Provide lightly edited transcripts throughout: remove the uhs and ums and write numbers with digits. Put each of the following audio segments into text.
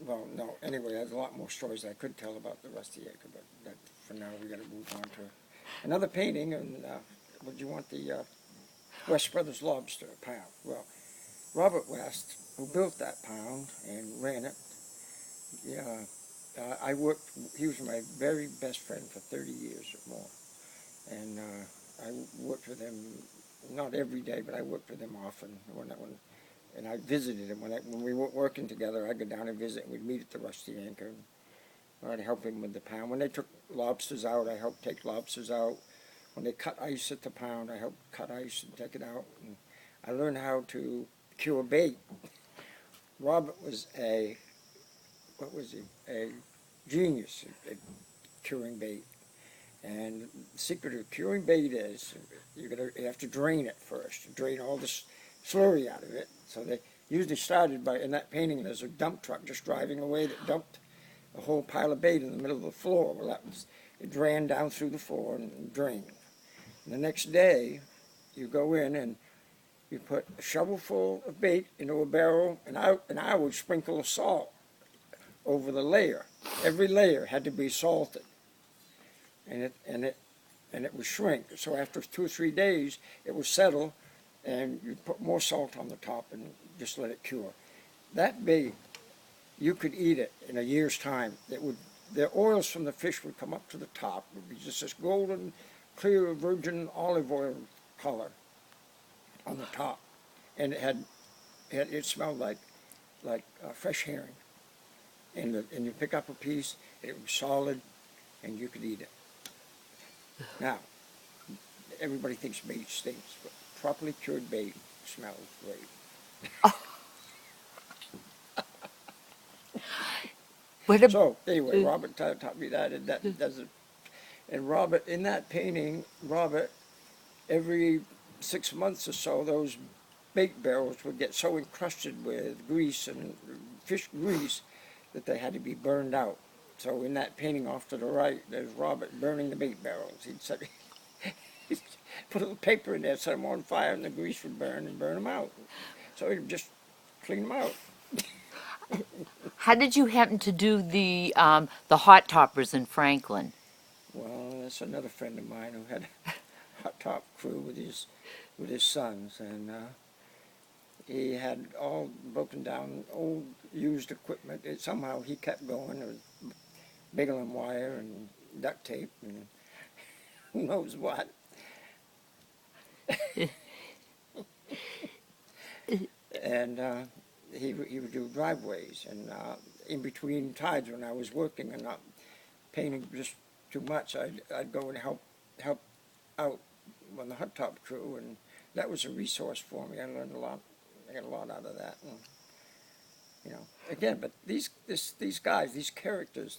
well, no, anyway, there's a lot more stories I could tell about the Rusty Acre, but that, for now, we gotta move on to another painting, and, would you want the, West Brothers Lobster Pound? Well, Robert West, who built that pound and ran it, yeah, he was my very best friend for 30 years or more, and, I worked with him, not every day, but I worked with him often, and I visited him when we were working together. I'd go down and visit. We'd meet at the Rusty Anchor. And I'd help him with the pound. When they took lobsters out, I helped take lobsters out. When they cut ice at the pound, I helped cut ice and take it out. And I learned how to cure bait. Robert was a genius at curing bait. And the secret of curing bait is you have to drain it first. Drain all the slurry out of it. So they usually started by, in that painting, there's a dump truck just driving away that dumped a whole pile of bait in the middle of the floor. Well, it ran down through the floor and drained. And the next day, you go in and you put a shovelful of bait into a barrel, and I would sprinkle salt over the layer. Every layer had to be salted, and it would shrink. So after 2 or 3 days, it would settle, and you put more salt on the top and just let it cure. That bait, you could eat it in a year's time. The oils from the fish would come up to the top. It would be just this golden, clear, virgin olive oil color on the top, and it smelled like fresh herring. And you pick up a piece, it was solid, and you could eat it. Now, everybody thinks bait stinks, but properly cured bait smells great. So anyway, Robert taught me that, and that does it. And Robert, in that painting, every 6 months or so, those bait barrels would get so encrusted with grease and fish grease that they had to be burned out. So in that painting off to the right, there's Robert burning the bait barrels. He'd put a little paper in there, set them on fire, and the grease would burn them out. So he'd just clean them out. How did you happen to do the hot toppers in Franklin? Well, that's another friend of mine who had a hot top crew with his sons, and he had all broken down old used equipment. Somehow he kept going. It was Bigelow wire and duct tape and who knows what. And he would do driveways, and in between tides when I was working and not painting just too much, I'd go and help out on the hot top crew, and that was a resource for me. I learned a lot. I got a lot out of that. And, again, but these guys, these characters,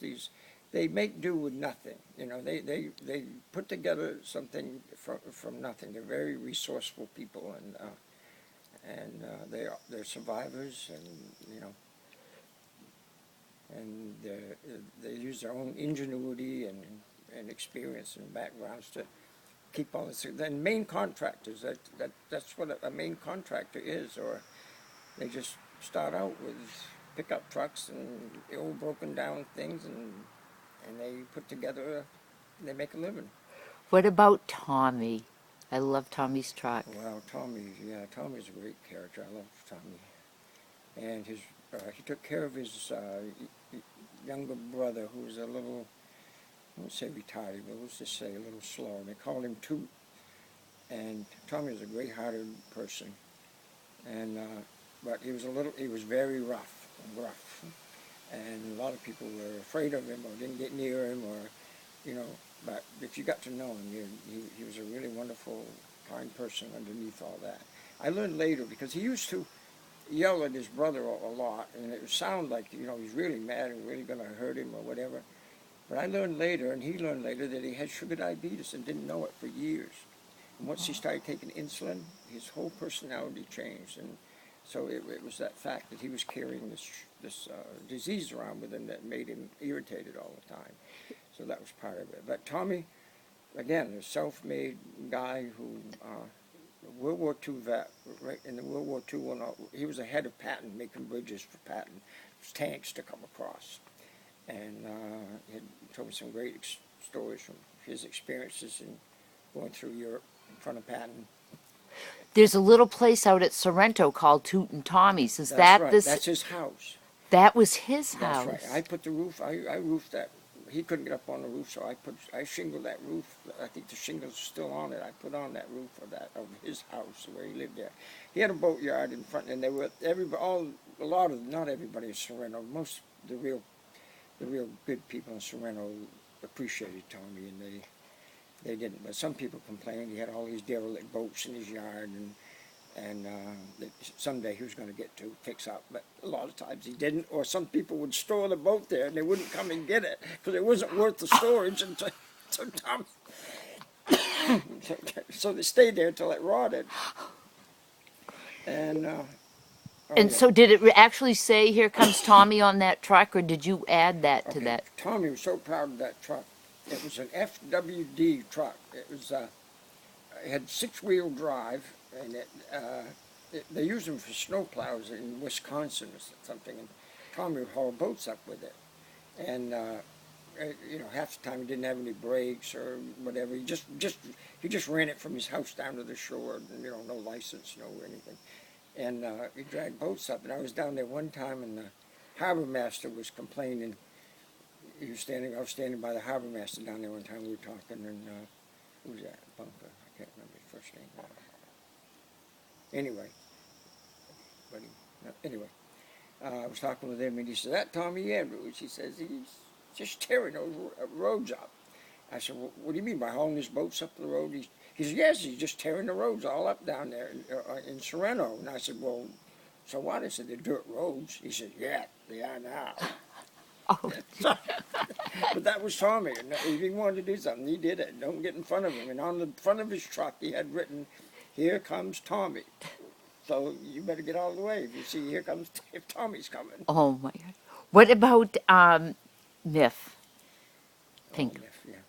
they make do with nothing. They put together something from nothing. They're very resourceful people, and they're survivors, and they use their own ingenuity and experience and backgrounds to keep all this. Then main contractors, that's what a main contractor is, or they just start out with pickup trucks and old broken down things, and they put together, they make a living. What about Tommy? I love Tommy's truck. Well, Tommy's a great character. I love Tommy. And he took care of his younger brother, who was a little, I won't say retarded, but let's just say a little slow. They called him Toot. And Tommy was a great-hearted person. And but he was very rough. And a lot of people were afraid of him or didn't get near him, or, but if you got to know him, he was a really wonderful, kind person underneath all that. I learned later, because he used to yell at his brother a lot, and it would sound like, he's really mad and really going to hurt him or whatever. But I learned later, and he learned later, that he had sugar diabetes and didn't know it for years. And once he started taking insulin, his whole personality changed. And so it was that fact that he was carrying this disease around with him that made him irritated all the time. So that was part of it. But Tommy, again, a self-made guy who, World War II vet, right in the World War II, he was a head of Patton, making bridges for Patton. tanks to come across. And he had told me some great stories from his experiences in going through Europe in front of Patton. There's a little place out at Sorrento called Tootin' Tommy's. Is That's that right. this? That's his house. That was his That's house. right. I put the roof. I roofed that. He couldn't get up on the roof, so I shingled that roof. I think the shingles are still on it. I put on that roof of his house where he lived there. He had a boatyard in front, and they were not everybody in Sorrento. Most the real good people in Sorrento appreciated Tommy, and they didn't. But some people complained. He had all these derelict boats in his yard, and that someday he was going to get to fix up. But a lot of times he didn't, or some people would store the boat there and they wouldn't come and get it because it wasn't worth the storage. And so Tommy, so they stayed there until it rotted. And So did it actually say "Here comes Tommy" on that truck, or did you add that to that? Tommy was so proud of that truck. It was an FWD truck. It was it had 6-wheel drive, and they used them for snowplows in Wisconsin or something. And Tommy would haul boats up with it, and half the time he didn't have any brakes or whatever. He just ran it from his house down to the shore, and no license, no anything. And he dragged boats up, and I was down there one time, and the harbor master was complaining. I was standing by the harbor master down there one time. We were talking, and who was that? Bunker. I can't remember his first name. Anyway, I was talking with him, and he said, "That Tommy Andrews," he says, "he's just tearing those roads up." I said, "Well, what do you mean by hauling his boats up the road?" He said, "Yes, he's just tearing the roads all up down there in Sorrento." And I said, "Well, so what?" I said, "They're dirt roads." He said, "Yeah, they are now." Oh. But that was Tommy. And if he wanted to do something, he did it. Don't get in front of him. And on the front of his truck, he had written, "Here comes Tommy." So you better get out of the way if you see if Tommy's coming. Oh my God! What about Miff? Pink. Oh, Miff, yeah.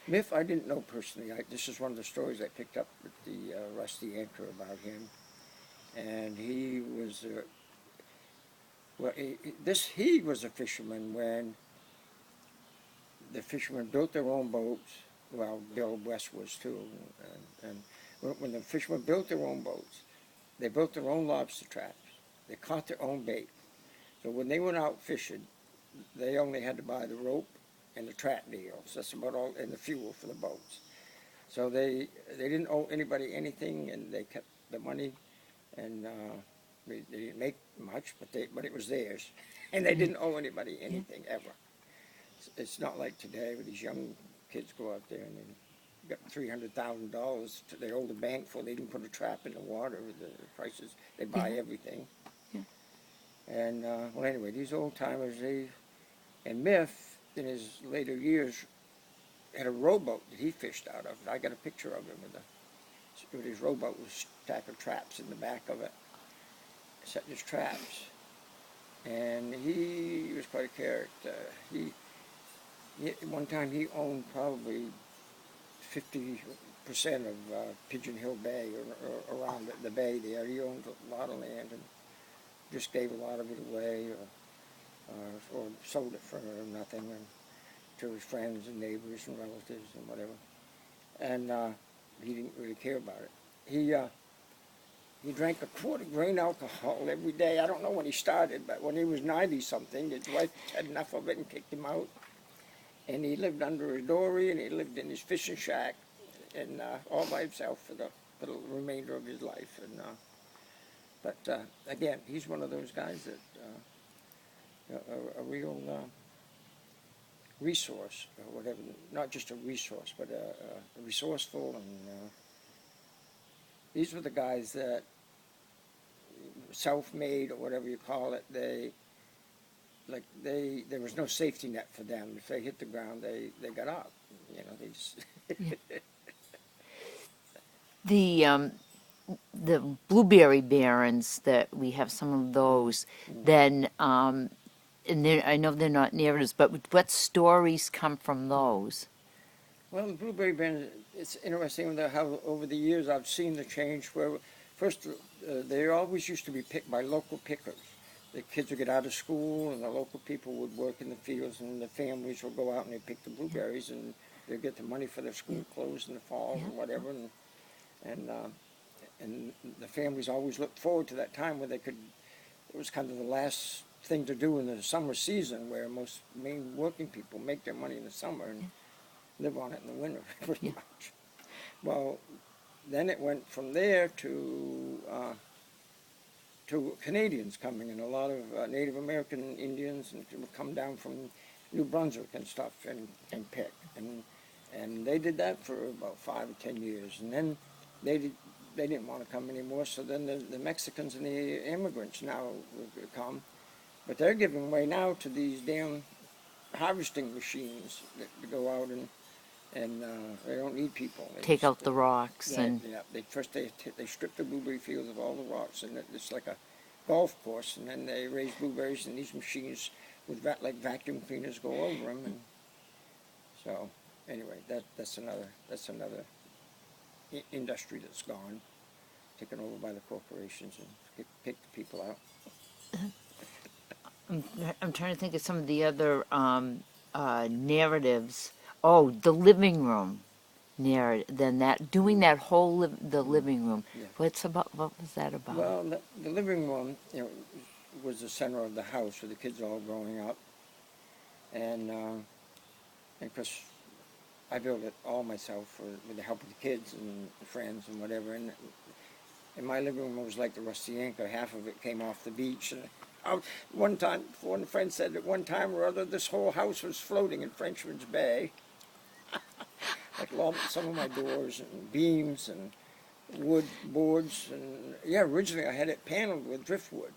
Miff, I didn't know personally. This is one of the stories I picked up with the Rusty Anchor about him. And he was, he was a fisherman when the fishermen built their own boats. Well, Bill West was too. And when the fishermen built their own boats, they built their own lobster traps. They caught their own bait. So when they went out fishing, they only had to buy the rope and the trap deals. That's about all, and the fuel for the boats. So they didn't owe anybody anything, and they kept the money, and they didn't make much, but it was theirs, and they didn't owe anybody anything ever. It's not like today where these young kids go out there and they got $300,000 they owe the bank for. They didn't put a trap in the water with the prices. They buy everything. Yeah. And well, anyway, these old timers, and Miff in his later years had a rowboat that he fished out of. I got a picture of him with his rowboat with a stack of traps in the back of it, setting his traps. And he was quite a character. One time he owned probably 50% of Pigeon Hill Bay or around the bay there. He owned a lot of land and just gave a lot of it away or sold it for nothing to his friends and neighbors and relatives and whatever. And he didn't really care about it. He drank a quart of grain alcohol every day. I don't know when he started, but when he was 90-something, his wife had enough of it and kicked him out. And he lived under a dory, and he lived in his fishing shack, and all by himself for the remainder of his life. And but again, he's one of those guys that a real resource, or whatever. Not just a resource, but a resourceful. And these were the guys that self-made or whatever you call it. There was no safety net for them. If they hit the ground, they got up. The blueberry barons that we have some of those. Then and I know they're not near us, but what stories come from those? Well, the blueberry barons, it's interesting how over the years I've seen the change where first they always used to be picked by local pickers. the kids would get out of school, and the local people would work in the fields, and the families would go out and they'd pick the blueberries, and they'd get the money for their school clothes in the fall and whatever, and the families always looked forward to that time where they could. It was kind of the last thing to do in the summer season, where most main working people make their money in the summer and live on it in the winter, pretty much. Well, then it went from there to Canadians coming, and a lot of Native American Indians and would come down from New Brunswick and stuff and pick, and they did that for about 5 or 10 years, and then they didn't want to come anymore. So then the Mexicans and the immigrants now come, but they're giving way now to these damn harvesting machines that go out and they don't need people. Take out the rocks and They strip the blueberry fields of all the rocks, and it's like a golf course, and then they raise blueberries, and these machines with like vacuum cleaners go over them, and so anyway, that's another industry that's gone, taken over by the corporations and kick the people out. I'm trying to think of some of the other narratives. Oh, the living room narrative. Then doing that whole the living room. Yeah. What was that about? Well, the living room, was the center of the house with the kids all growing up, and of course, I built it all myself with the help of the kids and the friends and whatever. And my living room was like the Rusty Anchor. Half of it came off the beach. And one friend said that one time or other, this whole house was floating in Frenchman's Bay. Like some of my doors and beams and wood boards. And yeah, originally I had it paneled with driftwood.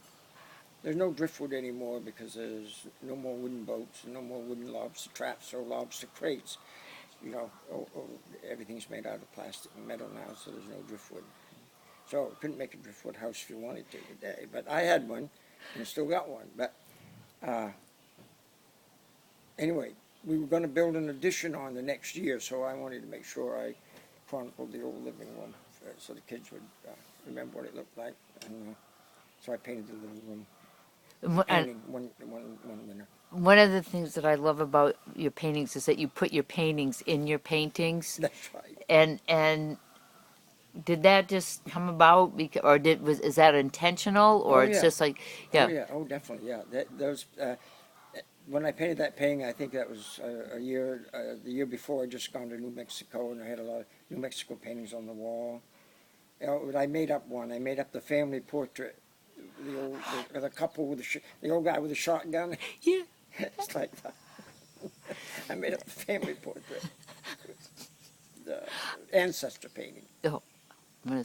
There's no driftwood anymore because there's no more wooden boats and no more wooden lobster traps or lobster crates. Everything's made out of plastic and metal now, so there's no driftwood. So I couldn't make a driftwood house if you wanted to today. But I had one, and still got one. But anyway, we were going to build an addition on the next year, so I wanted to make sure I chronicled the old living room so the kids would remember what it looked like. And so I painted the living room painting one winter. One of the things that I love about your paintings is that you put your paintings in your paintings. That's right. And did that just come about, or is that intentional, or it's just like, yeah? Oh yeah, oh definitely, yeah. When I painted that painting, I think that was the year before. I just gone to New Mexico, and I had a lot of New Mexico paintings on the wall. But I made up one. I made up the family portrait, the couple with the old guy with the shotgun. Yeah. It's like that. I made up the family portrait, the ancestor painting. Oh, I'm gonna